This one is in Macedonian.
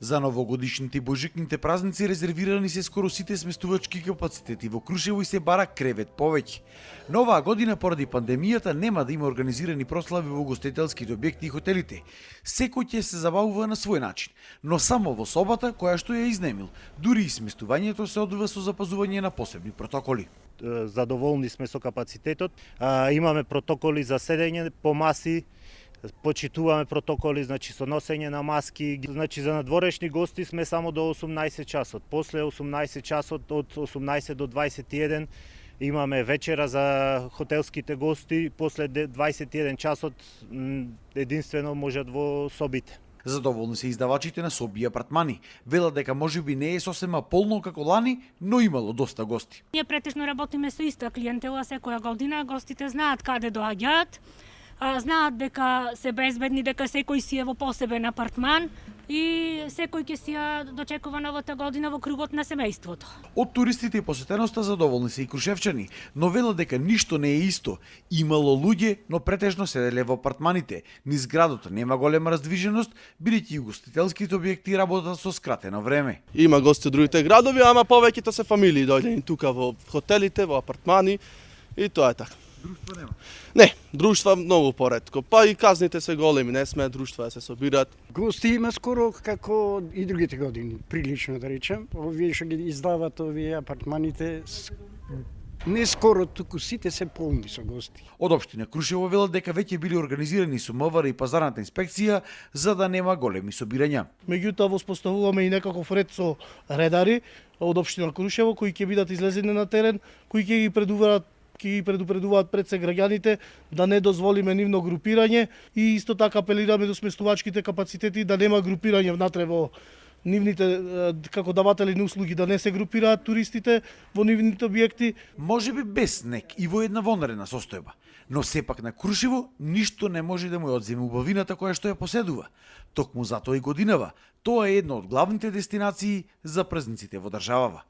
За новогодишните и божикните празници резервирани се скоро сите сместувачки капацитети во Крушево и се бара кревет повеќе. Но оваа година поради пандемијата нема да има организирани прослави во гостителските објекти и хотелите. Секој ќе се забавува на свој начин, но само во собата која што ја изнемил. Дури и сместувањето се одвива со запазување на посебни протоколи. Задоволни сме со капацитетот. Имаме протоколи за седење по маси, почитуваме протоколи, значи со носење на маски, значи за надворешни гости сме само до 18 часот. После 18 часот од 18 до 21 имаме вечера за хотелските гости, после 21 часот единствено можат во собите. Задоволни се издавачите на соби и апартмани. Велат дека можеби не е сосема полно како лани, но имало доста гости. Ние претежно работиме со иста клиентела секоја година, гостите знаат каде доаѓаат, знаат дека се безбедни, дека секој си е во посебен апартман и секој ќе си ја дочекува новата година во кругот на семејството. Од туристите и посетеноста задоволни се и крушевчани, но велат дека ништо не е исто. Имало луѓе, но претежно седеле во апартманите. Низ градот нема голема раздвиженост, бидејќи и гостителските објекти работат со скратено време. Има гости од другите градови, ама повеќето се фамилии доаѓаат тука во хотелите, во апартмани и тоа е така. Друштво нема. Не, друштва многу поретко, па и казните се големи, не смеат друштва да се собираат. Гости има скоро како и другите години, прилично да речем. Овие што ги издават овие апартманите, не скоро, туку сите се полни со гости. Од општина Крушево велат дека веќе били организирани со МВР и пазарната инспекција за да нема големи собирања. Меѓутоа воспоставуваме и некаков ред со редари од општина Крушево кои ќе бидат излезени на терен, кои ќе ги предупредуваат пред се граѓаните да не дозволиме нивно групирање и исто така апелираме до сместувачките капацитети да нема групирање внатре во нивните како даватели на услуги, да не се групираат туристите во нивните објекти. Можеби без снег и во една вонредна состојба, но сепак на Крушево ништо не може да му ја одземе убавината која што ја поседува. Токму затоа и годинава, тоа е една од главните дестинации за празниците во државава.